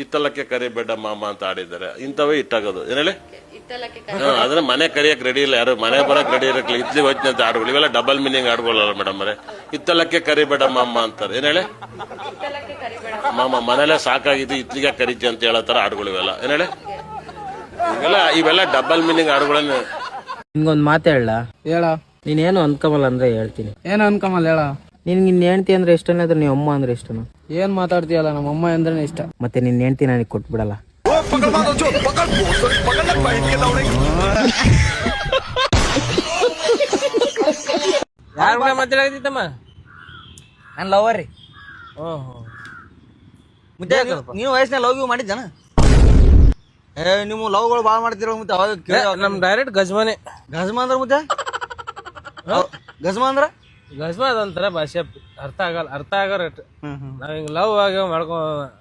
ಇತ್ತಲಕ್ಕೆ ಕರಿಬೇಡ ಮಾಮ ಅಂತ ಆಡಿದ್ದಾರೆ, ಇಂಥವೇ ಇಟ್ಟಾಗೋದು ಏನೇಳಿ. ಅದನ್ನ ಮನೆ ಕರಿಯಕ್ ರೆಡಿ ಇಲ್ಲ ಯಾರು, ಮನೆ ಬರಕ್ ರೆಡಿ ಇರಕ್ಲಿ, ಇತ್ಲಿ ಹೋಯ್ತು ಅಂತ ಆಡುಗಳು ಇವೆಲ್ಲ ಡಬಲ್ ಮೀನಿಂಗ್ ಆಡ್ಕೊಳ್ಳಲ್ಲ ಮೇಡಮ್ ಅವರೇ. ಇತ್ತಲಕ್ಕೆ ಕರಿಬೇಡ ಮಾಮ ಅಂತಾರೆ ಏನೇಳಿ, ಮಾಮ ಮನೇಲೆ ಸಾಕಾಗಿದ್ದು ಇತ್ಲಿಗೆ ಕರಿತಿ ಅಂತ ಹೇಳೋ ತರ ಆಡುಗಳು ಇವೆಲ್ಲ ಏನೇಳಿ. ಇವೆಲ್ಲ ಡಬಲ್ ಮೀನಿಂಗ್ ಆಡುಗಳನ್ನ. ನಿನ್ಗೊಂದ್ ಮಾತು ಹೇಳ, ನೀನೇನು ಅನ್ಕಮಲ್ಲ ಅಂದ್ರೆ ಹೇಳ್ತೀನಿ. ಏನು ಅನ್ಕಮಲ್ಲ ಹೇಳ. ನಿನ್ಗೆ ನಿನ್ನ ಹೆಂಡತಿ ಅಂದ್ರೆ ಇಷ್ಟನೇ ಆದ್ರೆ ನೀವು ಅಮ್ಮ ಅಂದ್ರೆ ಇಷ್ಟನ? ಏನ್ ಮಾತಾಡ್ತೀಯಲ್ಲ, ನಮ್ಮ ಅಮ್ಮ ಅಂದ್ರೆ ಇಷ್ಟ. ಮತ್ತೆ ನಿನ್ನ ಹೆಂಡತಿ ನನಗೆ ಕೊಟ್ಬಿಡಲ್ಲ. ಯಾರ ಮಾತಾಡಕತ್ತಿತ್ತಮ್ಮ? ನನ್ ಲವರ್ ರೀ. ನೀವು ವಯಸ್ಸಿನ ಲವ್ ಯು ಮಾಡಿದ್ದಾನ? ನೀವು ಲವ್ಗಳು ಬಾಳ ಮಾಡ್ತಿರೋ ಮತ್ತೆ ನಮ್ ಡೈರೆಕ್ಟ್ ಗಜ್ಮಾನೆ. ಗಜ್ಮಾ ಅಂದ್ರ ಮತ್ತೆ ಗಜ್ಮಾ ಅಂದ್ರ ಗಜ್ಮಾ ಅದೊಂಥರ ಭಾಷೆ, ಅರ್ಥ ಆಗೋ ರೇಟ್. ನಾವ್ ಹಿಂಗ್ ಲವ್ ಆಗ ಮಾಡ್ಕೊ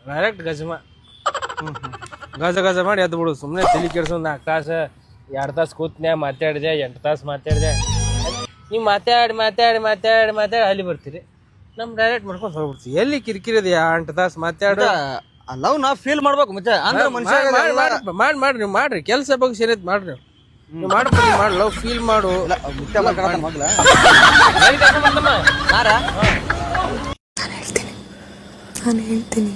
ಡೈರೆಕ್ಟ್ ಗಜ್ಮಾ. ಗಜ ಮಾಡಿ ಎದ್ದು ಬಿಡು. ಸುಮ್ನೆ ತಲೆ ಕೆಡ್ಸೋ 4 ತಾಸು 2 ತಾಸು ಕೂತ್ನ್ಯಾ ಮಾತಾಡಿದೆ, 8 ತಾಸು ಮಾತಾಡಿದೆ. ನೀವು ಮಾತಾಡಿ ಅಲ್ಲಿ ಬರ್ತೀರಿ, ನಮ್ ಡೈರೆಕ್ಟ್ ಮಾಡ್ಕೊಂಡು ಹೋಗ್ಬಿಡ್ತೀವಿ. ಎಲ್ಲಿ ಕಿರಿಕಿರಿ ಇದೆ 8 ತಾಸು ಮಾತಾಡೋ ಲವ್ ನಾ ಫೀಲ್ ಮಾಡ್ಬೇಕು ಮತ್ತೆ. ಅಂದ್ರೆ ಮನುಷ್ಯ ಮಾಡ್ರಿ ನೀವು ಮಾಡ್ರಿ, ಕೆಲಸ ಬಗ್ಗೆ ಸೇರೈತ್ ಮಾಡ್ರಿ. ನೀವು ಮಾಡಿ ಲವ್ ಫೀಲ್ ಮಾಡು. ಮಗ್ಲ ನಾನು ಹೇಳ್ತೀನಿ.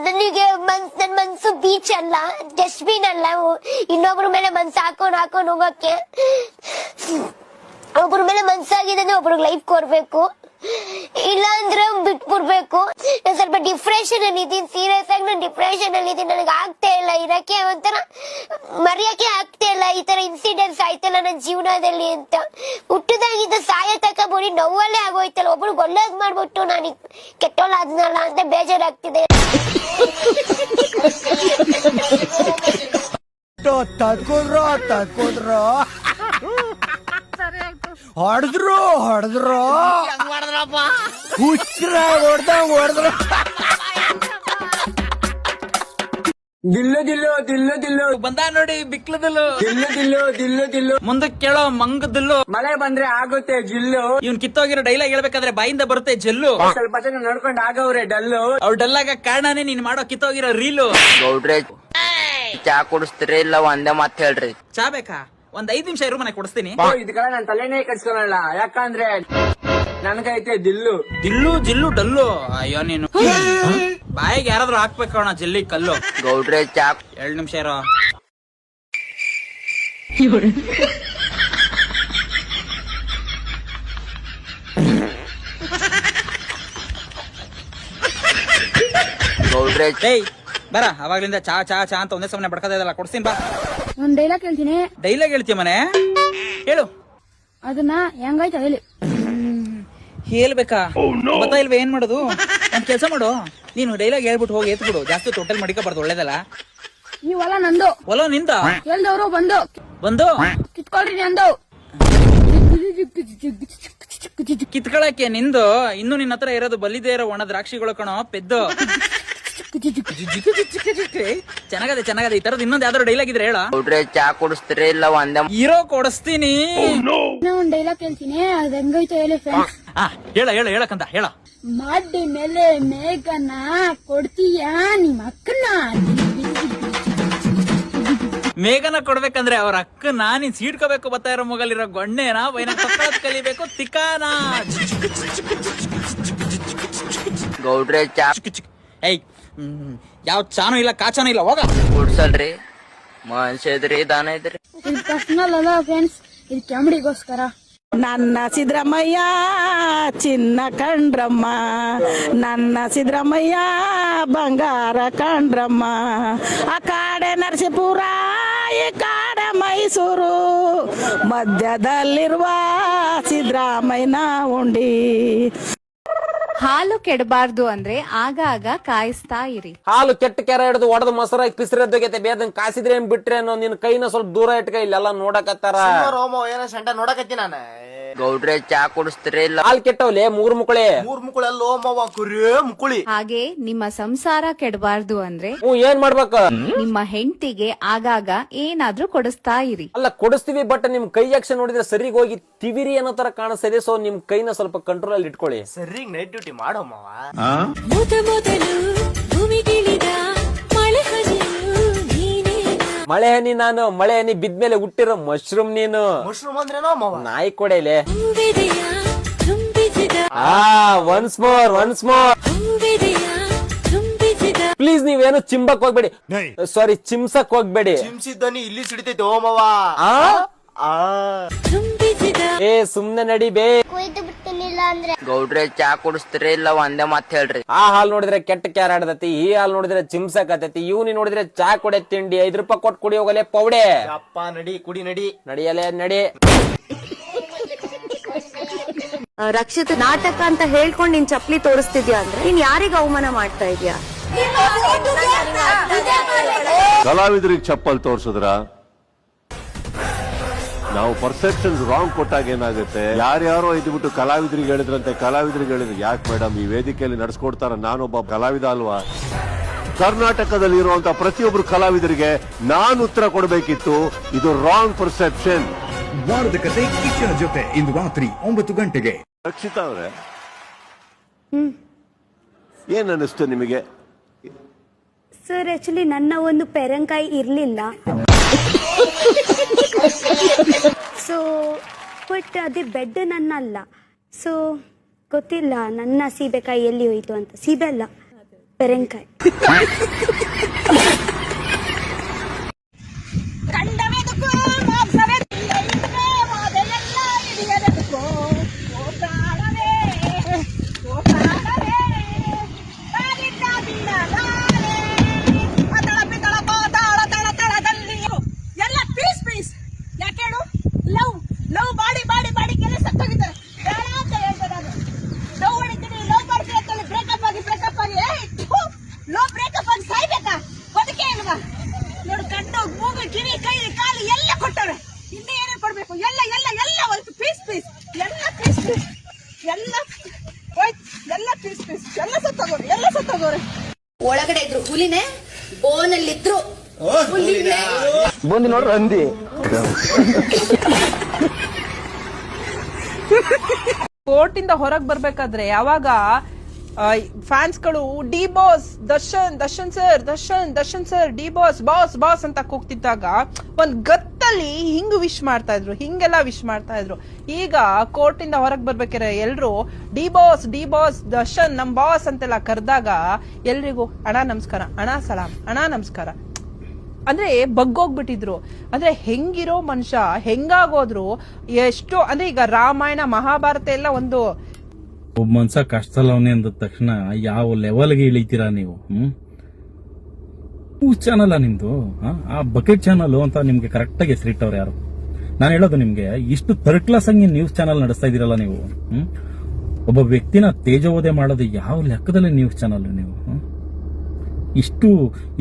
ನನಗೆ ನನ್ ಮನ್ಸು ಬೀಚ್ ಅಲ್ಲ, ಡಸ್ಟ್ಬಿನ್ ಅಲ್ಲ. ಇನ್ನೊಬ್ರ ಮೇಲೆ ಮನ್ಸು ಹಾಕೊಂಡ್ ಹೋಗಕ್ಕೆ, ಒಬ್ರ ಮೇಲೆ ಮನ್ಸಾಗಿದೆ ಅಂದ್ರೆ ಒಬ್ರಿಗೆ ಲೈಫ್ ಕೊಡ್ಬೇಕು, ಇಲ್ಲ ಅಂದ್ರೆ ಬಿಟ್ಬಿಡ್ಬೇಕು. ನಾನು ಸ್ವಲ್ಪ ಡಿಪ್ರೆಷನ್ ಅಲ್ಲಿ ಇದೀನಿ, ಸೀರಿಯಸ್ ಆಗಿ ನಾನು ಡಿಪ್ರೆಷನ್ ಅಲ್ಲಿ ಇದೀನಿ. ನನಗೆ ಆಗ್ತಾ ಇಲ್ಲ ಇರಕ್ಕೆ, ಒಂಥರ ಮರೆಯಕ್ಕೆ ಆಗ್ತಾ ಇಲ್ಲ. ಈ ತರ ಇನ್ಸಿಡೆಂಟ್ಸ್ ಆಯ್ತಲ್ಲ ನನ್ನ ಜೀವನದಲ್ಲಿ ಅಂತ. ಹುಟ್ಟದಾಗಿದ್ದ ಸಾಯ ತಕ ಬರೀ ನೋವಲ್ಲೇ ಆಗೋಯ್ತಲ್ಲ. ಒಬ್ರಿಗೆ ಒಳ್ಳೇದ್ ಮಾಡ್ಬಿಟ್ಟು ನಾನು ಕೆಟ್ಟೋಳಾದ್ನಲ್ಲ ಅಂತ ಬೇಜಾರಾಗ್ತಿದೆ. ತಕ್ಕೋದ್ರು ಹೊಡೆದ್ರು ಹುಚ್ಚ್ರ ಹೊಡೆದ್ರು. ದಿಲ್ಲು ಬಂದ ನೋಡಿ ಬಿಕ್ಲದಿಲ್ಲು, ದಿಲ್ಲು ಮುಂದಕ್ಕೆ ಕೇಳೋ ಮಂಗದಿಲ್ಲು. ಮಳೆ ಬಂದ್ರೆ ಆಗುತ್ತೆ ಜಿಲ್ಲು. ಇವ್ನ್ ಕಿತ್ತೋಗಿರೋ ಡೈಲಾಗ್ ಹೇಳ್ಬೇಕಾದ್ರೆ ಬಾಯಿಂದ ಬರುತ್ತೆ ಜಲ್ಲು. ಸ್ವಲ್ಪ ಜನ ನಡ್ಕೊಂಡ್ ಆಗವ್ರೆ ಡಲ್ಲು. ಅವ್ರ ಡಲ್ಲಾಗ ಕಾರಣನೇ ನೀನ್ ಮಾಡೋ ಕಿತ್ತೋಗಿರೋ ರೀಲು. ಗೌಡ್ರೆ ಚಾ ಕುಡಿಸ್ತೀರಿ ಇಲ್ಲ ಒಂದೇ ಮಾತ್ ಹೇಳ್ರಿ? ಚಾ ಬೇಕಾ? ಒಂದ್ 5 ನಿಮಿಷ ಇರು, ಮನೆ ಕೊಡಿಸ್ತೀನಿ. ಇದ್ ಕಡೆ ನನ್ ತಲೆನೇ ಕಟ್ಸ್ಕೊಳಲ್ಲ, ಯಾಕಂದ್ರೆ ನನ್ಗೈತೆ ದಿಲ್ಲು. ಜಿಲ್ಲು ಡಲ್ಲು. ಅಯ್ಯೋ ನೀನು ಬಾಯಿಗೆ ಯಾರಾದ್ರೂ ಹಾಕ್ಬೇಕಣ್ಣ ಜಲ್ಲಿ ಕಲ್ಲು. ಗೌಡ್ರೆ ಚಾ 2 ನಿಮಿಷ ಇರೋ. ಗೌಡ್ರೆ ಏಯ್ ಬರ, ಅವಾಗ್ಲಿಂದ ಚಾ ಚಾ ಚಾ ಅಂತ ಒಂದೇ ಸಮನೆ ಬಡ್ಕದ ಇದಲ್ಲ, ಕೊಡ್ತೀನಿ ಬಾ. ಒಂದ್ ಡೈಲಾಗ್ ಹೇಳ್ತೀನಿ. ಡೈಲಾಗ್ ಹೇಳ್ತೀಯ ಮನೆ? ಹೇಳು. ಅದನ್ನ ಹೆಂಗಾಯ್ತು ಹೇಳಿ. ಹೇಳ್ಬೇಕಾ? ಗೊತ್ತಾ ಇಲ್ವಾ ಏನ್ ಮಾಡೋದು? ಒಂದ್ ಕೆಲ್ಸ ಮಾಡು, ನೀನು ಡೈಲಾಗ್ ಹೇಳ್ಬಿಟ್ಟು ಹೋಗಿ ಎತ್ಬಿಡು. ಜಾಸ್ತಿ ಟೋಟಲ್ ಮಡಿಕಬಾರ್ದು, ಒಳ್ಳೇದಲ್ಲ. ಈ ಹೊಲ ನಂದು. ಹೊಲ ನಿಂದ? ಕೇಳ್ದವ್ರು ಬಂದು ಕಿತ್ಕೊಳ್ರಿ ನಂದು. ಕಿತ್ಕೊಳಕ್ಕೆ ನಿಂದು? ಇನ್ನು ನಿನ್ನ ಹತ್ರ ಇರೋದು ಬಲ್ಲಿದೇ ಇರೋ ಒಣ ದ್ರಾಕ್ಷಿಗಳು ಕಣೋ ಪೆದ್ದು. ಚೆನ್ನಾಗದೆ ಈ ತರದ್ ಇನ್ನೊಂದ್ ಯಾವ್ದಾದ್ರು ಡೈಲಾಗ್ ಇದ್ರೆ ಹೇಳ. ಗೌಡ್ರೆ ಚಾ ಕುಡಿಸ್ತೀರಿ ಇಲ್ಲ ಒಂದೇ? ಹೀರೋ ಕೊಡಿಸ್ತೀನಿ. ಒಂದ್ ಡೈಲಾಗ್ ಹೇಳ್ತೀನಿ, ಅದ್ ಹೆಂಗಾಯ್ತು ಹೇಳಿ ಫ್ರೆಂಡ್ಸ್. ಹೇಳಕ್ಕಂತ ಹೇಳ. ಮಾಡಿ ಮೇಲೆ ಮೇಘನ ಕೊಡ್ತೀಯಾ ನಿಮ್ಮ ಅಕ್ಕನ? ಮೇಘನ ಕೊಡ್ಬೇಕಂದ್ರೆ ಅವ್ರ ಅಕ್ಕನ ನೀನ್ ಸೀಡ್ಕೋಬೇಕು. ಬರ್ತಾ ಇರೋ ಮೊಗಲಿರೋ ಗೊಣ್ಣೆನ ವೈನ ಕಲಿಬೇಕು ತಿಕ್ಕಾನ. ಗೌಡ್ರೆ ಚಾ ಏಯ್ ಯಾವ ಚಾನು ಇಲ್ಲ ಕಾಚಾನು ಇಲ್ಲ, ಹೋಗ. ಕುಡ್ಸಲ್ರಿ? ಮನುಷ್ಯ ಇದ್ರಿ ದಾನ ಇದ್ರಿ? ಇದು ಪರ್ಸನಲ್ ಅಲ್ಲ ಫ್ರೆಂಡ್ಸ್, ಇದು ಕಾಮಿಡಿಗೋಸ್ಕರ. ನನ್ನ ಸಿದ್ದರಾಮಯ್ಯ ಚಿನ್ನ ಕಂಡ್ರಮ್ಮ, ನನ್ನ ಸಿದ್ದರಾಮಯ್ಯ ಬಂಗಾರ ಕಂಡ್ರಮ್ಮ. ಆ ಕಾಡೆ ನರಸೀಪುರ, ಈ ಕಾಡೆ ಮೈಸೂರು, ಮಧ್ಯದಲ್ಲಿರುವ ಸಿದ್ದರಾಮಯ್ಯನ ಉಂಡಿ. ಹಾಲು ಕೆಡಬಾರ್ದು ಅಂದ್ರೆ ಆಗ ಕಾಯಿಸ್ತಾ ಇರಿ. ಹಾಲು ಕೆಟ್ಟ ಕೆರೆ ಹಿಡಿದು ಒಡೆದು ಮೊಸರಾಗಿ ಪಿಸ್ರದ್ದೋಗೈತೆ, ಬೇದನ್ ಕಾಸಿದ್ರೆ ಏನ್ ಬಿಟ್ರೆ ನಿನ್ ಕೈನ ಸ್ವಲ್ಪ ದೂರ ಇಟ್ಕ, ಇಲ್ಲೆಲ್ಲ ನೋಡಕತ್ತಾರ. ರೋಮೋ ಏನೋ ಸಂಟ ನೋಡಕತ್ತಿ ನಾನು. ಗೌಡ್ರೆ ಚಾ ಕುಡಿಸ್ತೀರಿ ಇಲ್ಲ ಹಾಲ್ ಕೆಟ್ಟವ್ಲೆ ಮೂರ್ ಮುಕ್ಕಳೆ. ಹಾಗೆ ನಿಮ್ಮ ಸಂಸಾರ ಕೆಡಬಾರ್ದು ಅಂದ್ರೆ ಏನ್ ಮಾಡ್ಬೇಕ? ನಿಮ್ಮ ಹೆಂಡತಿಗೆ ಆಗಾಗ ಏನಾದ್ರೂ ಕೊಡಿಸ್ತಾ ಇರಿ. ಅಲ್ಲ ಕೊಡಿಸ್ತೀವಿ, ಬಟ್ ನಿಮ್ ಕೈ ಆಕ್ಷನ್ ನೋಡಿದ್ರೆ ಸರಿಗ್ ಹೋಗಿ ತಿವಿರಿ ಅನ್ನೋ ತರ ಕಾಣಿಸ್ತಿದೆ. ಸೊ ನಿಮ್ ಕೈನ ಸ್ವಲ್ಪ ಕಂಟ್ರೋಲ್ ಅಲ್ಲಿ ಇಟ್ಕೊಳ್ಳಿ. ಸರಿಗ್ ನೈಟ್ ಡ್ಯೂಟಿ ಮಾಡಮ್ಮ. ಮಳೆ ಹನಿ ನಾನು, ಮಳೆ ಹನಿ ಬಿದ್ಮೇಲೆ ಹುಟ್ಟಿರೋ ಮಶ್ರೂಮ್ ನೀನು. ಮಶ್ರೂಮ್ ಅಂದ್ರೆ ನಾಯಿ ಕೊಡೆಲೆ. Once more please. ನೀವೇನು ಚಿಂಬಕ್ ಹೋಗ್ಬೇಡಿ, ಸಾರಿ ಚಿಮ್ಸಕ್ ಹೋಗ್ಬೇಡಿ. ಚಿಮ್ಸಿದ್ದಾನಿ ಇಲ್ಲಿ ಸಿಡಿತೈತೆ ಓಮವ. ಏ ಸುಮ್ನೆ ನಡಿಬೇ. ಗೌಡ್ರೆ ಚಾ ಕುಡಿಸ್ತೀರಿ ಇಲ್ಲ ಒಂದೇ ಮಾತ್ ಹೇಳ್ರಿ. ಆ ಹಾಲ್ ನೋಡಿದ್ರೆ ಕೆಟ್ಟ ಕ್ಯಾರ್ ಆಡತೈತಿ, ಈ ಹಾಲ್ ನೋಡಿದ್ರೆ ಚಿಮ್ಸಕತೈತಿ, ಇವ್ನಿ ನೋಡಿದ್ರೆ ಚಾ ಕೊಡೆ ತಿಂಡಿ 5 ರೂಪಾಯಿ ಕೊಟ್ಟು ಕುಡಿ ಹೋಗಲೆ ಪೌಡೆ. ಅಪ್ಪ ನಡಿ ಕುಡಿ ನಡಿ. ನಡಿಯಲೆ ನಡಿ. ರಕ್ಷಿತ ನಾಟಕ ಅಂತ ಹೇಳ್ಕೊಂಡು ನೀನ್ ಚಪ್ಲಿ ತೋರಿಸ್ತಿದ್ಯಾ ಅಂದ್ರೆ ನೀನ್ ಯಾರಿಗ ಅವಮಾನ ಮಾಡ್ತಾ ಇದ್ಯಾ? ಕಲಾವಿದರಿಗೆ ಚಪ್ಪಲ್ ತೋರ್ಸಿದ್ರ ನಾವು ಪರ್ಸೆಪ್ಷನ್ ರಾಂಗ್ ಕೊಟ್ಟಾಗ ಏನಾಗುತ್ತೆ? ಯಾರ್ಯಾರೋ ಇದ್ಬಿಟ್ಟು ಕಲಾವಿದರಿಗೆ ಹೇಳಿದ್ರಂತೆ, ಕಲಾವಿದರಿಗೆ ಹೇಳಿದ್ರು. ಯಾಕೆ ಮೇಡಮ್ ಈ ವೇದಿಕೆಯಲ್ಲಿ ನಡೆಸ್ಕೊಡ್ತಾರ? ನಾನೊಬ್ಬ ಕಲಾವಿದ ಅಲ್ವಾ? ಕರ್ನಾಟಕದಲ್ಲಿ ಇರುವಂತ ಪ್ರತಿಯೊಬ್ರು ಕಲಾವಿದರಿಗೆ ನಾನು ಉತ್ತರ ಕೊಡಬೇಕಿತ್ತು. ಇದು ರಾಂಗ್ ಪರ್ಸೆಪ್ಷನ್. ವಾರದ ಕತೆ ಕಿಚ್ಚನ ಜೊತೆ ಇಂದು ರಾತ್ರಿ 9 ಗಂಟೆಗೆ. ರಕ್ಷಿತಾ ಅವರೇ, ಏನ್ ಅನ್ನಿಸ್ತು ನಿಮಗೆ? ಸರ್ ಆಕ್ಚುಲಿ ನನ್ನ ಒಂದು ಪೆರಂಕಾಯಿ ಇರ್ಲಿಲ್ಲ, ಸೊ ಬಟ್ ಅದೇ ಬೆಡ್ ನನ್ನಲ್ಲ. ಸೊ ಗೊತ್ತಿಲ್ಲ ನನ್ನ ಸೀಬೆಕಾಯಿ ಎಲ್ಲಿ ಹೋಯ್ತು ಅಂತ. ಸೀಬೆ ಅಲ್ಲ, ಪೆರಂಕಾಯಿ. ಒಳಗಡೆ ಇದ್ರು ಹುಲಿನೇ, ಬೋನಲ್ಲಿದ್ರು ಬಂದು ನೋಡ್ರಿ ಹಂದಿ. ಕೋರ್ಟ್ ಇಂದ ಹೊರಗ್ ಬರ್ಬೇಕಾದ್ರೆ ಯಾವಾಗ ಫ್ಯಾನ್ಸ್ಗಳು D boss Darshan, Darshan sir, Darshan sir, D boss, boss boss ಅಂತ ಕೂಗ್ತಿದ್ದಾಗ ಒಂದ್ ಗತ್ತಲ್ಲಿ ಹಿಂಗ್ ವಿಶ್ ಮಾಡ್ತಾ ಇದ್ರು, ಹಿಂಗೆಲ್ಲ ವಿಶ್ ಮಾಡ್ತಾ ಇದ್ರು. ಈಗ ಕೋರ್ಟ್ ಇಂದ ಹೊರಗ್ ಬರ್ಬೇಕಾದ್ರೆ ಎಲ್ರು ಡಿ ಬಾಸ್ ದರ್ಶನ್ ನಮ್ ಬಾಸ್ ಅಂತೆಲ್ಲ ಕರೆದಾಗ ಎಲ್ರಿಗೂ ಅಣ್ಣ ನಮಸ್ಕಾರ, ಅಣ್ಣ ಸಲಾಂ, ಅಣ್ಣ ನಮಸ್ಕಾರ ಅಂದ್ರೆ ಬಗ್ಗೋಗ್ಬಿಟ್ಟಿದ್ರು. ಅಂದ್ರೆ ಹೆಂಗಿರೋ ಮನುಷ್ಯ ಹೆಂಗಾಗೋದ್ರು. ಎಷ್ಟು ಅಂದ್ರೆ ಈಗ ರಾಮಾಯಣ ಮಹಾಭಾರತ ಎಲ್ಲ ಒಂದು ಒಬ್ಬ ಮನ್ಸ ಕಷ್ಟದಲ್ಲವನೇ ಅಂದ ತಕ್ಷಣ ಯಾವ ಲೆವೆಲ್ಗೆ ಇಳಿತೀರಾ ನೀವು? ನ್ಯೂಸ್ ಚಾನಲ್ ನಿಮ್ದು, ಆ ಬಕೆಟ್ ಚಾನಲ್ ಅಂತ ನಿಮ್ಗೆ ಕರೆಕ್ಟ್ ಆಗಿ ಹೆಸರಿಟ್ಟವ್ರು ಯಾರು? ನಾನು ಹೇಳೋದು ನಿಮ್ಗೆ, ಇಷ್ಟು ಥರ್ಡ್ ಕ್ಲಾಸ್ ಆಗಿ ನ್ಯೂಸ್ ಚಾನಲ್ ನಡೆಸ್ತಾ ಇದೀರಲ್ಲ ನೀವು. ಒಬ್ಬ ವ್ಯಕ್ತಿನ ತೇಜೋವಧೆ ಮಾಡೋದು ಯಾವ ಲೆಕ್ಕದಲ್ಲಿ ನ್ಯೂಸ್ ಚಾನಲ್ ನೀವು?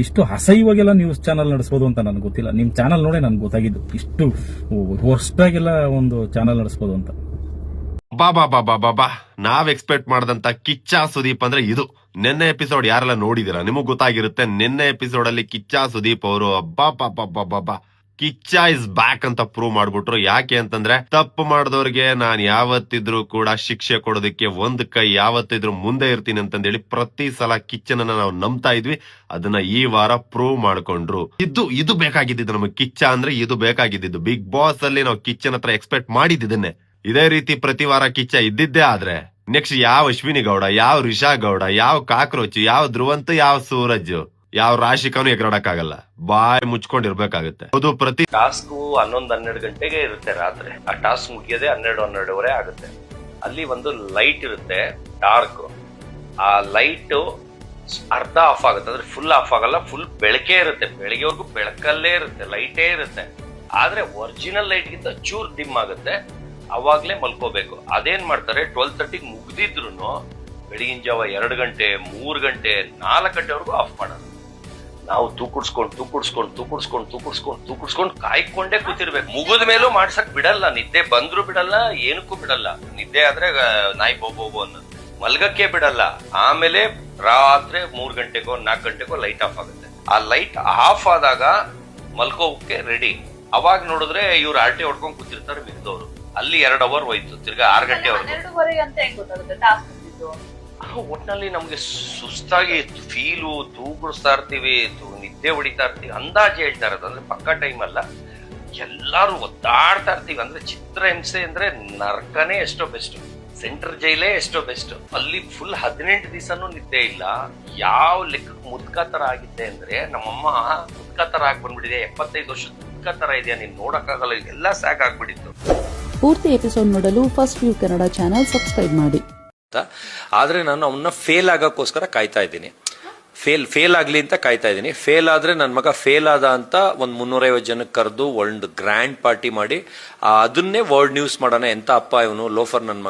ಇಷ್ಟು ಅಸಹ್ಯವಾಗೆಲ್ಲ ನ್ಯೂಸ್ ಚಾನಲ್ ನಡೆಸಬಹುದು ಅಂತ ನನಗೆ ಗೊತ್ತಿಲ್ಲ. ನಿಮ್ ಚಾನಲ್ ನೋಡಿ ನನ್ಗೆ ಗೊತ್ತಾಗಿದ್ದು ಇಷ್ಟು ವರ್ಸ್ಟಾಗೆಲ್ಲ ಒಂದು ಚಾನಲ್ ನಡೆಸಬಹುದು ಅಂತ. ಬಾಬಾ ನಾವ್ ಎಕ್ಸ್ಪೆಕ್ಟ್ ಮಾಡದಂತ ಕಿಚ್ಚ ಸುದೀಪ್ ಅಂದ್ರೆ ಇದು. ನಿನ್ನೆ ಎಪಿಸೋಡ್ ಯಾರೆಲ್ಲ ನೋಡಿದಿರ ನಿಮಗ್ ಗೊತ್ತಾಗಿರುತ್ತೆ. ನಿನ್ನೆ ಎಪಿಸೋಡ್ ಅಲ್ಲಿ ಕಿಚ್ಚ ಸುದೀಪ್ ಅವರು ಅಬ್ಬಾ ಕಿಚ್ಚ ಇಸ್ ಬ್ಯಾಕ್ ಅಂತ ಪ್ರೂವ್ ಮಾಡ್ಬಿಟ್ರು. ಯಾಕೆ ಅಂತಂದ್ರೆ ತಪ್ಪು ಮಾಡಿದವ್ರಿಗೆ ನಾನ್ ಯಾವತ್ತಿದ್ರು ಕೂಡ ಶಿಕ್ಷೆ ಕೊಡೋದಕ್ಕೆ ಒಂದ್ ಕೈ ಯಾವತ್ತಿದ್ರು ಮುಂದೆ ಇರ್ತೀನಿ ಅಂತಂದೇಳಿ ಪ್ರತಿ ಸಲ ಕಿಚ್ಚನನ್ನ ನಾವು ನಂಬ್ತಾ ಇದ್ವಿ. ಅದನ್ನ ಈ ವಾರ ಪ್ರೂವ್ ಮಾಡ್ಕೊಂಡ್ರು. ಇದು ಬೇಕಾಗಿದ್ದು ನಮಗೆ. ಕಿಚ್ಚ ಅಂದ್ರೆ ಇದು ಬೇಕಾಗಿದ್ದು. ಬಿಗ್ ಬಾಸ್ ಅಲ್ಲಿ ನಾವು ಕಿಚ್ಚನ ಹತ್ರ ಎಕ್ಸ್ಪೆಕ್ಟ್ ಮಾಡಿದ್ದನ್ನೇ. ಇದೇ ರೀತಿ ಪ್ರತಿ ವಾರ ಕಿಚ್ಚ ಇದ್ದಿದ್ದೇ ಆದ್ರೆ ನೆಕ್ಸ್ಟ್ ಯಾವ ಅಶ್ವಿನಿ ಗೌಡ, ಯಾವ ರಿಷಾ ಗೌಡ, ಯಾವ ಕಾಕ್ರೋಚ್, ಯಾವ ಧ್ರುವಂತ್, ಯಾವ ಸೂರಜ್, ಯಾವ ರಾಶಿಕಾನು ಎಗರಾಡಕ್ಕಾಗಲ್ಲ. ಬಾಯ್ ಮುಚ್ಕೊಂಡಿರ್ಬೇಕಾಗತ್ತೆ. ಹೌದು, ಪ್ರತಿ ಟಾಸ್ಕ್ 11-12 ಗಂಟೆಗೆ ಇರುತ್ತೆ ರಾತ್ರಿ. ಆ ಟಾಸ್ಕ್ ಮುಗಿಯೋದೇ 12-12:30 ಆಗುತ್ತೆ. ಅಲ್ಲಿ ಒಂದು ಲೈಟ್ ಇರುತ್ತೆ, ಡಾರ್ಕ್. ಆ ಲೈಟ್ ಅರ್ಧ ಆಫ್ ಆಗುತ್ತೆ, ಅಂದ್ರೆ ಫುಲ್ ಆಫ್ ಆಗಲ್ಲ, ಫುಲ್ ಬೆಳಕೆ ಇರುತ್ತೆ. ಬೆಳಗ್ಗೆವರೆಗೂ ಬೆಳಕಲ್ಲೇ ಇರುತ್ತೆ, ಲೈಟೇ ಇರುತ್ತೆ. ಆದ್ರೆ ಒರಿಜಿನಲ್ ಲೈಟ್ ಗಿಂತ ಚೂರ್ ಡಿಮ್ ಆಗುತ್ತೆ. ಅವಾಗ್ಲೇ ಮಲ್ಕೋಬೇಕು. ಅದೇನ್ ಮಾಡ್ತಾರೆ, 12:30 ಮುಗ್ದಿದ್ರು ಬೆಳಗಿನ ಜಾವ 2 ಗಂಟೆ, 3 ಗಂಟೆ, 4 ಗಂಟೆವರೆಗೂ ಆಫ್ ಮಾಡೋದು. ನಾವು ತೂಕುಡ್ಸ್ಕೊಂಡು ಕಾಯ್ಕೊಂಡೇ ಕೂತಿರ್ಬೇಕು. ಮುಗಿದ ಮೇಲೂ ಮಾಡ್ಸಕ್ ಬಿಡಲ್ಲ, ನಿದ್ದೆ ಬಂದ್ರು ಬಿಡಲ್ಲ, ಏನಕ್ಕೂ ಬಿಡಲ್ಲ. ನಿದ್ದೆ ಆದ್ರೆ ನಾಯಿ ಬೋಬೋ ಅನ್ನೋದು, ಮಲ್ಗಕ್ಕೆ ಬಿಡಲ್ಲ. ಆಮೇಲೆ ರಾತ್ರಿ 3 ಗಂಟೆಗೋ 4 ಗಂಟೆಗೋ ಲೈಟ್ ಆಫ್ ಆಗುತ್ತೆ. ಆ ಲೈಟ್ ಆಫ್ ಆದಾಗ ಮಲ್ಕೋಕೆ ರೆಡಿ. ಅವಾಗ ನೋಡಿದ್ರೆ ಇವ್ರು ಆರ್ಟಿ ಹೊಡ್ಕೊಂಡ್ ಕೂತಿರ್ತಾರೆ ಮಿಕ್ದವ್ರು. ಅಲ್ಲಿ 2 ಅವರ್ ಹೋಯ್ತು, ತಿರ್ಗಾ 6 ಗಂಟೆವರೆಗೂ. ಒಟ್ನಲ್ಲಿ ನಮ್ಗೆ ಸುಸ್ತಾಗಿ ಫೀಲು, ತೂಗುಡಿಸ್ತಾ ಇರ್ತೀವಿ, ನಿದ್ದೆ ಹೊಡಿತಾ ಇರ್ತೀವಿ. ಅಂದಾಜು ಹೇಳ್ತಾ ಇರೋದು ಅಂದ್ರೆ ಪಕ್ಕಾ ಟೈಮ್ ಅಲ್ಲ, ಎಲ್ಲಾರು ಒದ್ದಾಡ್ತಾ ಇರ್ತೀವಿ. ಅಂದ್ರೆ ಚಿತ್ರಹಿಂಸೆ ಅಂದ್ರೆ ನರ್ಕನೇ ಎಷ್ಟೋ ಬೆಸ್ಟ್, ಸೆಂಟ್ರಲ್ ಜೈಲೇ ಎಷ್ಟೋ ಬೆಸ್ಟ್. ಅಲ್ಲಿ ಫುಲ್ 18 ದಿವಸನೂ ನಿದ್ದೆ ಇಲ್ಲ. ಯಾವ ಲೆಕ್ಕಕ್ಕೆ ಮುದ್ಕ ತರ ಆಗಿದ್ದೆ ಅಂದ್ರೆ, ನಮ್ಮಮ್ಮ ಮುದ್ಕ ತರ ಆಗಿ ಬಂದ್ಬಿಟ್ಟಿದೆ, 75 ವರ್ಷದ ಮುದ್ಕ ತರ ಇದೆಯಾ, ನೀನ್ ನೋಡಕ್ಕಾಗಲ್ಲ, ಎಲ್ಲ ಸ್ಯಾಕ್ ಆಗ್ಬಿಟ್ಟಿತ್ತು. ಪೂರ್ತಿ ಎಪಿಸೋಡ್ ನೋಡಲು first view Kannada channel subscribe ಮಾಡಿ. ಆದ್ರೆ ನಾನು ಅವನ್ನ ಫೇಲ್ ಆಗಕ್ಕೋಸ್ಕರ ಕಾಯ್ತಾ ಇದ್ದೀನಿ. ಫೇಲ್ ಆಗ್ಲಿ ಅಂತ ಕಾಯ್ತಾ ಇದ್ದೀನಿ. ಫೇಲ್ ಆದ್ರೆ ನನ್ನ ಮಗ ಫೇಲ್ ಆದ ಅಂತ ಒಂದು 350 ಜನಕ್ಕೆ ಕರೆದು ಒಂದು ಗ್ರ್ಯಾಂಡ್ ಪಾರ್ಟಿ ಮಾಡಿ ಅದನ್ನೇ ವರ್ಲ್ಡ್ ನ್ಯೂಸ್ ಮಾಡೋಣ. ಎಂತ ಅಪ್ಪ ಇವನು ಲೋಫರ್, ನನ್ನ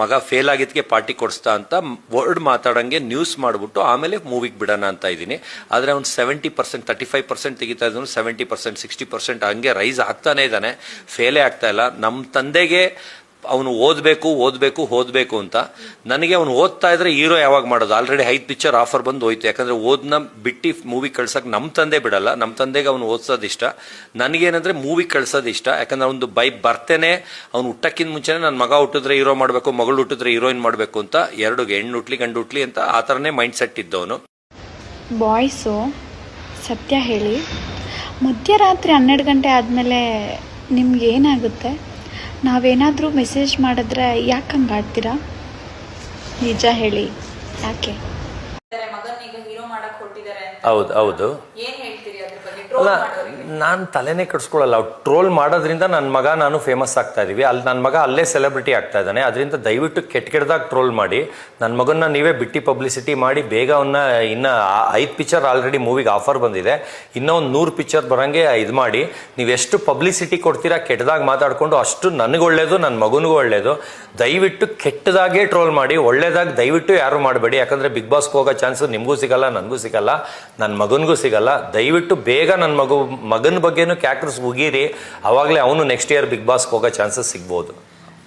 ಮಗ ಫೇಲ್ ಆಗಿದ್ಕೆ ಪಾರ್ಟಿ ಕೊಡಿಸ್ತಾ ಅಂತ ವರ್ಡ್ ಮಾತಾಡಂಗೆ ನ್ಯೂಸ್ ಮಾಡ್ಬಿಟ್ಟು ಆಮೇಲೆ ಮೂವಿಗೆ ಬಿಡೋಣ ಅಂತ ಇದ್ದೀನಿ. ಆದ್ರೆ ಅವ್ನು 70%, 35% ತೆಗಿತಾ ಇದ್ದಾನು, 70%, 60% ಹಂಗೆ ರೈಸ್ ಆಗ್ತಾನೆ ಇದ್ದಾನೆ. ಫೇಲೇ ಆಗ್ತಾ ಇಲ್ಲ. ನಮ್ಮ ತಂದೆಗೆ ಅವನು ಓದ್ಬೇಕು ಅಂತ, ನನಗೆ ಅವನು ಓದ್ತಾ ಇದ್ರೆ ಹೀರೋ ಯಾವಾಗ ಮಾಡೋದು? ಆಲ್ರೆಡಿ 5 ಪಿಕ್ಚರ್ ಆಫರ್ ಬಂದು ಹೋಯ್ತು. ಯಾಕಂದ್ರೆ ಓದ್ನ ಬಿಟ್ಟು ಮೂವಿ ಕಳ್ಸಕ್ ನಮ್ಮ ತಂದೆ ಬಿಡಲ್ಲ. ನಮ್ಮ ತಂದೆಗೆ ಅವನು ಓದ್ಸೋದು ಇಷ್ಟ, ನನಗೇನಂದ್ರೆ ಮೂವಿ ಕಳ್ಸೋದು ಇಷ್ಟ. ಯಾಕಂದ್ರೆ ಅವನು ಬರ್ತೇನೆ, ಅವ್ನು ಹುಟ್ಟಕ್ಕಿಂತ ಮುಂಚೆನೆ ನನ್ನ ಮಗ ಹುಟ್ಟಿದ್ರೆ ಹೀರೋ ಮಾಡಬೇಕು, ಮಗಳು ಹುಟ್ಟಿದ್ರೆ ಹೀರೋಯಿನ್ ಮಾಡಬೇಕು ಅಂತ, 2 ಹೆಣ್ಣು ಹುಟ್ಲಿ ಗಂಡು ಹುಟ್ಲಿ ಅಂತ ಆ ಥರನೇ ಮೈಂಡ್ ಸೆಟ್ ಇದ್ದವನು. ಬಾಯ್ಸು ಸತ್ಯ ಹೇಳಿ, ಮಧ್ಯರಾತ್ರಿ 12 ಗಂಟೆ ಆದಮೇಲೆ ನಿಮ್ಗೆ ಏನಾಗುತ್ತೆ? ನಾವೇನಾದರೂ ಮೆಸೇಜ್ ಮಾಡಿದ್ರೆ ಯಾಕೆ ಹಂಗೆ ಆಡ್ತೀರಾ? ನಿಜ ಹೇಳಿ, ಯಾಕೆ? ಹೌದು. ಅಲ್ಲ, ನಾನು ತಲೆನೇ ಕೆಡಿಸ್ಕೊಳ್ಳಲ್ಲ. ಟ್ರೋಲ್ ಮಾಡೋದ್ರಿಂದ ನನ್ನ ಮಗ ನಾನು ಫೇಮಸ್ ಆಗ್ತಾ ಇದೀವಿ. ಅಲ್ಲಿ ನನ್ನ ಮಗ ಅಲ್ಲೇ ಸೆಲೆಬ್ರಿಟಿ ಆಗ್ತಾ ಇದ್ದಾನೆ. ಅದರಿಂದ ದಯವಿಟ್ಟು ಕೆಟ್ಟದಾಗ ಟ್ರೋಲ್ ಮಾಡಿ ನನ್ನ ಮಗನ್ನ ನೀವೇ ಬಿಟ್ಟು ಪಬ್ಲಿಸಿಟಿ ಮಾಡಿ ಬೇಗ ಅವನ್ನ ಇನ್ನು 5 ಪಿಕ್ಚರ್ ಆಲ್ರೆಡಿ ಮೂವಿಗೆ ಆಫರ್ ಬಂದಿದೆ, ಇನ್ನೂ ಒಂದು 100 ಪಿಕ್ಚರ್ ಬರೋಂಗೆ ಇದು ಮಾಡಿ. ನೀವೆಷ್ಟು ಪಬ್ಲಿಸಿಟಿ ಕೊಡ್ತೀರಾ ಕೆಟ್ಟದಾಗ ಮಾತಾಡ್ಕೊಂಡು ಅಷ್ಟು ನನಗೆ ಒಳ್ಳೇದು, ನನ್ನ ಮಗನಿಗೂ ಒಳ್ಳೇದು. ದಯವಿಟ್ಟು ಕೆಟ್ಟದಾಗೇ ಟ್ರೋಲ್ ಮಾಡಿ, ಒಳ್ಳೇದಾಗಿ ದಯವಿಟ್ಟು ಯಾರು ಮಾಡಬೇಡಿ. ಯಾಕಂದ್ರೆ ಬಿಗ್ ಬಾಸ್ಗೆ ಹೋಗೋ ಚಾನ್ಸ್ ನಿಮಗೂ ಸಿಗಲ್ಲ, ನನಗೂ ಸಿಗಲ್ಲ, ನನ್ನ ಮಗನಿಗೂ ಸಿಗಲ್ಲ. ದಯವಿಟ್ಟು ಬೇಗ ನನ್ನ ಮಗನ ಬಗ್ಗೆನೂ ಕ್ಯಾಕ್ಟರ್ಸ್ ಉಗೀರಿ, ಅವಾಗಲೇ ಅವನು ನೆಕ್ಸ್ಟ್ ಇಯರ್ ಬಿಗ್ ಬಾಸ್ಗೆ ಹೋಗೋ ಚಾನ್ಸಸ್ ಸಿಗ್ಬೋದು.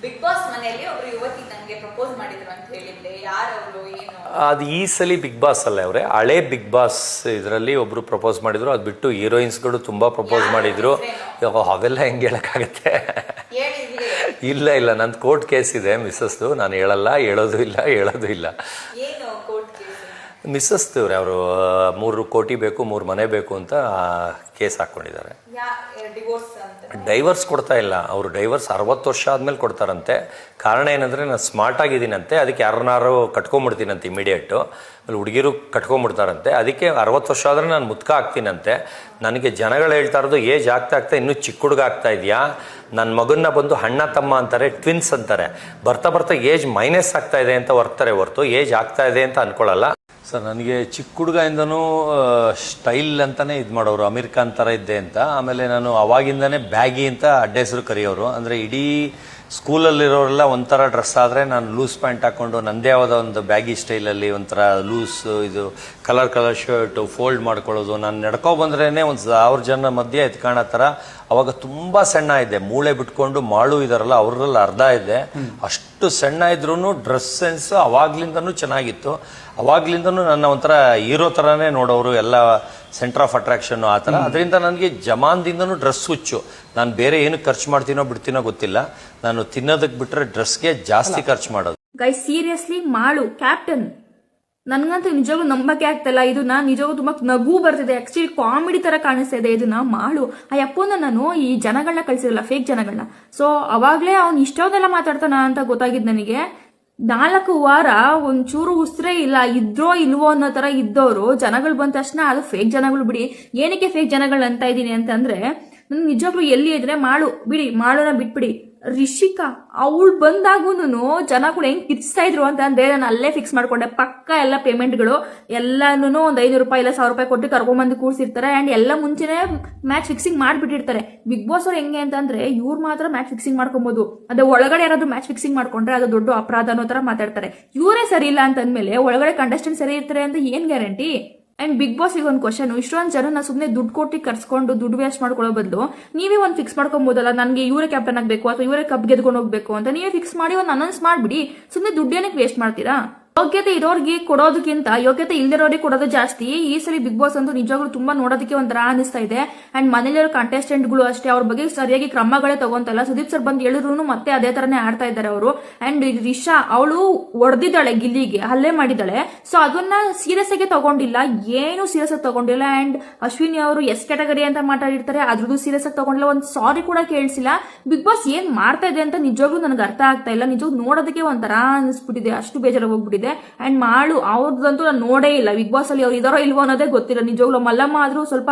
ಬಿಗ್ ಬಾಸ್ ಮನೆಯಲ್ಲಿ ಒಬ್ರು ಯುವತಿ ನನಗೆ ಪ್ರಪೋಸ್ ಮಾಡಿದ್ರು ಅಂತ ಹೇಳಿದ್ರೆ, ಯಾರವರು, ಏನು? ಅದು ಈ ಸಲ ಬಿಗ್ ಬಾಸ್ ಅಲ್ಲ, ಅವರೇ ಹಳೆ ಬಿಗ್ ಬಾಸ್ ಇದರಲ್ಲಿ ಒಬ್ರು ಪ್ರಪೋಸ್ ಮಾಡಿದ್ರು. ಅದು ಬಿಟ್ಟು ಹೀರೋಯಿನ್ಸ್ಗಳು ತುಂಬಾ ಪ್ರಪೋಸ್ ಮಾಡಿದ್ರು. ಅವೆಲ್ಲ ಹೆಂಗೆ ಹೇಳಕ್ಕಾಗತ್ತೆ? ಇಲ್ಲ, ನಂದು ಕೋರ್ಟ್ ಕೇಸ್ ಇದೆ ಮಿಸ್ಸಸ್ದು, ನಾನು ಹೇಳೋದು ಇಲ್ಲ. ಮಿಸ್ಸಸ್ ದೇವ್ರೆ ಅವರು 3 ಕೋಟಿ ಬೇಕು, 3 ಮನೆ ಬೇಕು ಅಂತ ಕೇಸ್ ಹಾಕ್ಕೊಂಡಿದ್ದಾರೆ. ಡೈವರ್ಸ್ ಕೊಡ್ತಾ ಇಲ್ಲ ಅವರು. ಡೈವರ್ಸ್ 60 ವರ್ಷ ಆದ್ಮೇಲೆ ಕೊಡ್ತಾರಂತೆ. ಕಾರಣ ಏನಂದ್ರೆ ನಾನು ಸ್ಮಾರ್ಟ್ ಆಗಿದ್ದೀನಂತೆ, ಅದಕ್ಕೆ ಯಾರನ್ನಾರು ಕಟ್ಕೊಂಡ್ಬಿಡ್ತೀನಂತೆ ಇಮಿಡಿಯೇಟು. ಅಲ್ಲಿ ಹುಡುಗಿರು ಕಟ್ಕೊಂಡ್ಬಿಡ್ತಾರಂತೆ, ಅದಕ್ಕೆ 60 ವರ್ಷ ಆದ್ರೆ ನಾನು ಮುತ್ಕ ಆಗ್ತೀನಂತೆ. ನನಗೆ ಜನಗಳು ಹೇಳ್ತಾ ಇರೋದು ಏಜ್ ಆಗ್ತಾ ಇನ್ನೂ ಚಿಕ್ಕ ಹುಡುಗ ಆಗ್ತಾ ಇದೆಯಾ, ನನ್ನ ಮಗನ್ನ ಬಂದು ಅಣ್ಣ ತಮ್ಮ ಅಂತಾರೆ, ಟ್ವಿನ್ಸ್ ಅಂತಾರೆ. ಬರ್ತಾ ಏಜ್ ಮೈನಸ್ ಆಗ್ತಾ ಇದೆ ಅಂತ ಹೊರ್ತಾರೆ ಹೊರತು ಏಜ್ ಆಗ್ತಾ ಇದೆ ಅಂತ ಅನ್ಕೊಳ್ಳಲ್ಲ. ಸರ್, ನನಗೆ ಚಿಕ್ಕ ಹುಡುಗದಿಂದನೂ ಸ್ಟೈಲ್ ಅಂತಾನೆ ಇದು ಮಾಡೋರು, ಅಮೀರ್ ಖಾನ್ ಥರ ಇದ್ದೆ ಅಂತ. ಆಮೇಲೆ ನಾನು ಅವಾಗಿಂದನೇ ಬ್ಯಾಗಿ ಅಂತ ಅಡ್ಡ ಹೆಸರು ಕರೆಯೋರು. ಅಂದರೆ ಇಡೀ ಸ್ಕೂಲಲ್ಲಿರೋರೆಲ್ಲ ಒಂಥರ ಡ್ರೆಸ್ ಆದರೆ ನಾನು ಲೂಸ್ ಪ್ಯಾಂಟ್ ಹಾಕ್ಕೊಂಡು ನನ್ನದೇ ಆದ ಒಂದು ಬ್ಯಾಗಿ ಸ್ಟೈಲಲ್ಲಿ ಒಂಥರ ಲೂಸ್ ಇದು ಕಲರ್ ಶರ್ಟು ಫೋಲ್ಡ್ ಮಾಡ್ಕೊಳ್ಳೋದು. ನಾನು ನಡ್ಕೊ ಬಂದ್ರೇ ಒಂದು 1000 ಜನ ಮಧ್ಯೆ ಎತ್ಕಾಣೋ ಥರ. ಅವಾಗ ತುಂಬ ಸಣ್ಣ ಇದ್ದೆ, ಮೂಳೆ ಬಿಟ್ಕೊಂಡು ಮಾಳು ಇದಾರಲ್ಲ ಅವರಲ್ಲಿ ಅರ್ಧ ಇದ್ದೆ. ಅಷ್ಟು ಸಣ್ಣ ಇದ್ರೂ ಡ್ರೆಸ್ ಸೆನ್ಸ್ ಅವಾಗ್ಲಿಂದನೂ ಚೆನ್ನಾಗಿತ್ತು. ಅವಾಗ್ಲಿಂದನೂ ನನ್ನ ಒಂಥರ ಹೀರೋ ಥರನೇ ನೋಡೋರು, ಎಲ್ಲ ಸೆಂಟರ್ ಆಫ್ ಅಟ್ರಾಕ್ಷನ್ ಆ ಥರ. ಅದರಿಂದ ನನಗೆ ಜಮಾನ್ದಿಂದನೂ ಡ್ರೆಸ್ ಹುಚ್ಚು. ನಾನು ಬೇರೆ ಏನು ಖರ್ಚು ಮಾಡ್ತೀನೋ ಬಿಡ್ತೀನೋ ಗೊತ್ತಿಲ್ಲ, ನಾನು ತಿನ್ನೋದಕ್ಕೆ ಬಿಟ್ಟರೆ ಡ್ರೆಸ್ಗೆ ಜಾಸ್ತಿ ಖರ್ಚು ಮಾಡೋದು. ಗೈಸ್, ಸೀರಿಯಸ್ಲಿ ಮಾಳು ಕ್ಯಾಪ್ಟನ್ ನನ್ಗಂತೂ ನಿಜವಾಗ್ಲೂ ನಂಬಕ್ಕೆ ಆಗ್ತಲ್ಲ. ಇದನ್ನ ನಿಜವಾಗ್ಲೂ ತುಂಬಾ ನಗು ಬರ್ತಿದೆ, ಆಕ್ಚುಲಿ ಕಾಮಿಡಿ ತರ ಕಾಣಿಸ್ತಾ ಇದೆ. ಇದನ್ನ ಮಾಳು ಆ ಅಪ್ಪನ ನಾನು ಈ ಜನಗಳನ್ನ ಕಳ್ಸಿರಲ್ಲ, ಫೇಕ್ ಜನಗಳನ್ನ. ಸೊ ಅವಾಗ್ಲೇ ಅವ್ನು ಇಷ್ಟೊಂದೆಲ್ಲ ಮಾತಾಡ್ತಾನ ಅಂತ ಗೊತ್ತಾಗಿದ್ ನನಗೆ. 4 ವಾರ ಒಂಚೂರು ಉಸ್ರೇ ಇಲ್ಲ, ಇದ್ರೋ ಇಲ್ವೋ ಅನ್ನೋ ತರ ಇದ್ದವರು ಜನಗಳು ಬಂದ ತಕ್ಷಣ ಅದು ಫೇಕ್ ಜನಗಳು ಬಿಡಿ. ಏನಕ್ಕೆ ಫೇಕ್ ಜನಗಳು ಅಂತ ಇದೀನಿ ಅಂತಂದ್ರೆ, ನನ್ ನಿಜವಾಗ್ಲೂ ಎಲ್ಲಿ ಇದ್ರೆ ಮಾಳು ಬಿಡಿ, ಮಾಳುನ ಬಿಟ್ಬಿಡಿ. ರಿಷಿಕಾ ಅವಳು ಬಂದಾಗೂನು ಜನಗಳು ಹೆಂಗ್ ಕಿರ್ಚ್ತಾ ಇದ್ರು ಅಂತಂದ್ರೆ ನಾನು ಅಲ್ಲೇ ಫಿಕ್ಸ್ ಮಾಡ್ಕೊಂಡೆ. ಪಕ್ಕ ಎಲ್ಲ ಪೇಮೆಂಟ್ಗಳು ಎಲ್ಲಾನು ಒಂದು 500 ರೂಪಾಯಿ ಇಲ್ಲ 1000 ರೂಪಾಯಿ ಕೊಟ್ಟು ಕರ್ಕೊಂಡ್ಬಂದು ಕೂರ್ಸಿರ್ತಾರೆ. ಅಂಡ್ ಎಲ್ಲ ಮುಂಚೆನೆ ಮ್ಯಾಚ್ ಫಿಕ್ಸಿಂಗ್ ಮಾಡ್ಬಿಟ್ಟಿರ್ತಾರೆ. ಬಿಗ್ ಬಾಸ್ ಅವ್ರು ಹೆಂಗೆ ಅಂತಂದ್ರೆ ಇವ್ರು ಮಾತ್ರ ಮ್ಯಾಚ್ ಫಿಕ್ಸಿಂಗ್ ಮಾಡ್ಕೊಬಹುದು, ಅದೇ ಒಳಗಡೆ ಯಾರಾದ್ರೂ ಮ್ಯಾಚ್ ಫಿಕ್ಸಿಂಗ್ ಮಾಡ್ಕೊಂಡ್ರೆ ಅದು ದೊಡ್ಡ ಅಪರಾಧ ಅನ್ನೋ ತರ ಮಾತಾಡ್ತಾರೆ. ಇವರೇ ಸರಿ ಇಲ್ಲ ಅಂತಂದ್ಮೇಲೆ ಒಳಗಡೆ ಕಂಟೆಸ್ಟೆಂಟ್ ಸರಿ ಇರ್ತಾರೆ ಅಂತ ಏನ್ ಗ್ಯಾರಂಟಿ? ಅಂಡ್ ಬಿಗ್ ಬಾಸ್ ಈಗ ಒಂದು ಕ್ವಶನ್, ಇಷ್ಟೊಂದು ಜನ ಸುಮ್ಮನೆ ದುಡ್ಡು ಕೊಟ್ಟು ಕರ್ಸ್ಕೊಂಡು ದುಡ್ಡು ವೇಸ್ಟ್ ಮಾಡ್ಕೊಳ್ಳೋ ಬದಲು ನೀವೇ ಒಂದು ಫಿಕ್ಸ್ ಮಾಡ್ಕೊಬೋದಲ್ಲ, ನನಗೆ ಇವರೇ ಕ್ಯಾಪ್ಟನ್ ಆಗಬೇಕು ಅಥವಾ ಇವರೇ ಕಪ್ ಗೆದ್ಕೊಂಡು ಹೋಗ್ಬೇಕು ಅಂತ ನೀವೇ ಫಿಕ್ಸ್ ಮಾಡಿ ಒಂದು ಅನೌನ್ಸ್ ಮಾಡ್ಬಿಡಿ. ಸುಮ್ಮನೆ ದುಡ್ಡೇನಕ್ಕೆ ವೇಸ್ಟ್ ಮಾಡ್ತೀರಾ? ಯೋಗ್ಯತೆ ಇರೋರಿಗೆ ಕೊಡೋದಕ್ಕಿಂತ ಯೋಗ್ಯತೆ ಇಲ್ದಿರೋರಿಗೆ ಕೊಡೋದು ಜಾಸ್ತಿ. ಈ ಸರಿ ಬಿಗ್ ಬಾಸ್ ಅಂತೂ ನಿಜವಾಗ್ಲೂ ತುಂಬಾ ನೋಡೋದಕ್ಕೆ ಒಂಥರ ಅನಿಸ್ತಾ ಇದೆ. ಅಂಡ್ ಮನೇಲಿರೋ ಕಂಟೆಸ್ಟೆಂಟ್ಗಳು ಅಷ್ಟೇ ಅವ್ರ ಬಗ್ಗೆ ಸರಿಯಾಗಿ ಕ್ರಮಗಳೇ ತಗೊಂತಲ್ಲ. ಸುದೀಪ್ ಸರ್ ಬಂದು ಹೇಳಿದ್ರು ಮತ್ತೆ ಅದೇ ತರನೇ ಆಡ್ತಾ ಇದ್ದಾರೆ ಅವರು. ಅಂಡ್ ರಿಷಾ ಅವಳು ಹೊಡೆದಿದ್ದಾಳೆ, ಗಿಲ್ಲಿಗೆ ಹಲ್ಲೆ ಮಾಡಿದ್ದಾಳೆ. ಸೊ ಅದನ್ನ ಸೀರಿಯಸ್ ಆಗಿ ತಗೊಂಡಿಲ್ಲ, ಏನು ಸೀರಿಯಸ್ ಆಗಿ ತಗೊಂಡಿಲ್ಲ. ಅಂಡ್ ಅಶ್ವಿನಿ ಅವರು ಎಸ್ ಕ್ಯಾಟಗರಿ ಅಂತ ಮಾತಾಡಿರ್ತಾರೆ, ಅದ್ರದ್ದು ಸೀರಿಯಸ್ ಆಗಿ ತಗೊಂಡಿಲ್ಲ, ಒಂದು ಸಾರಿ ಕೂಡ ಕೇಳಿಸಿಲ್ಲ. ಬಿಗ್ ಬಾಸ್ ಏನ್ ಮಾಡ್ತಾ ಇದೆ ಅಂತ ನಿಜವಾಗ್ಲೂ ನನಗೆ ಅರ್ಥ ಆಗ್ತಾ ಇಲ್ಲ. ನಿಜವಾಗ್ಲೂ ನೋಡೋದಕ್ಕೆ ಒಂಥರ ಅನಿಸ್ಬಿಟ್ಟಿದೆ, ಅಷ್ಟು ಬೇಜಾರಾಗಿ ಹೋಗ್ಬಿಟ್ಟಿದೆ. ಅಂಡ್ ಮಾಳು ಅವ್ರದಂತೂ ನಾನು ನೋಡೇ ಇಲ್ಲ ಬಿಗ್ ಬಾಸ್ ಅಲ್ಲಿ, ಅವ್ರು ಇದಾರೋ ಇಲ್ವೋ ಅನ್ನೋದೇ ಗೊತ್ತಿಲ್ಲ ನಿಜವಾಗ್ಲೂ. ಮಲ್ಲಮ್ಮ ಆದ್ರೂ ಸ್ವಲ್ಪ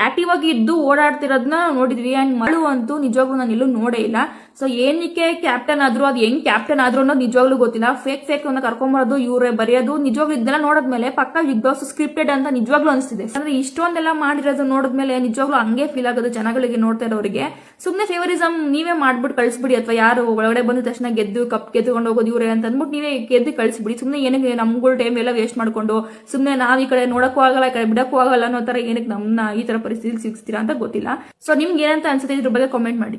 ಆಕ್ಟಿವ್ ಆಗಿ ಇದ್ದು ಓಡಾಡ್ತಿರೋದನ್ನ ನೋಡಿದ್ವಿ. ಅಂಡ್ ಮಾಳು ಅಂತೂ ನಿಜವಾಗ್ಲೂ ನಾನು ಎಲ್ಲೂ ನೋಡೇ ಇಲ್ಲ. ಸೊ ಏನಕ್ಕೆ ಕ್ಯಾಪ್ಟನ್ ಆದ್ರು, ಅದು ಹೆಂಗ್ ಕ್ಯಾಪ್ಟನ್ ಆದ್ರು ಅನ್ನೋದು ನಿಜವಾಗ್ಲೂ ಗೊತ್ತಿಲ್ಲ. ಫೇಕ್ ಅನ್ನ ಕರ್ಕೊಂಬರೋದು ಇವರೇ ಬರೆಯೋದು, ನಿಜವಾಗ್ಲೂ ಇದೆಲ್ಲ ನೋಡಿದ್ಮೇಲೆ ಪಕ್ಕ ಬಿಗ್ ಬಾಸ್ ಸ್ಕ್ರಿಪ್ಟೆಡ್ ಅಂತ ನಿಜವಾಗ್ಲೂ ಅನಿಸ್ತಿದೆ. ಅಂದ್ರೆ ಇಷ್ಟೊಂದೆಲ್ಲ ಮಾಡಿರೋದು ನೋಡಿದ್ಮೇಲೆ ನಿಜವಾಗ್ಲೂ ಹಂಗೆ ಫೀಲ್ ಆಗೋದು ಜನಗಳಿಗೆ, ನೋಡ್ತಾ ಇರೋರಿಗೆ. ಸುಮ್ನೆ ಫೇವರಿಸಮ್ ನೀವೇ ಮಾಡ್ಬಿಟ್ಟು ಕಳಿಸ್ಬಿಡಿ, ಅಥವಾ ಯಾರು ಒಳಗಡೆ ಬಂದ ತಕ್ಷಣ ಕಪ್ ಗೆದ್ದುಕೊಂಡು ಹೋಗೋದು ಇವರೇ ಅಂತ ಅಂದ್ಬಿಟ್ಟು ನೀವೇ ಗೆದ್ದು ಕಳಿಸ್ಬಿಡಿ. ಸುಮ್ನೆ ಏನಕ್ಕೆ ನಮ್ಗಳ ಟೈಮ್ ಎಲ್ಲ ವೇಸ್ಟ್ ಮಾಡ್ಕೊಂಡು ಸುಮ್ನೆ ನಾವ್ ಈ ಕಡೆ ನೋಡಕ್ಕೂ ಆಗಲ್ಲ, ಈ ಕಡೆ ಬಿಡಕ್ಕೂ ಆಗಲ್ಲ ಅನ್ನೋ ತರ ಏನಕ್ಕೆ ನಮ್ಮನ್ನ ಈ ತರ ಪರಿಸ್ಥಿತಿ ಸಿಗಿಸ್ತೀರಾ ಅಂತ ಗೊತ್ತಿಲ್ಲ. ಸೊ ನಿಮ್ಗೆ ಏನಂತ ಅನ್ಸುತ್ತೆ ಇದ್ರ ಬಗ್ಗೆ ಕಾಮೆಂಟ್ ಮಾಡಿ.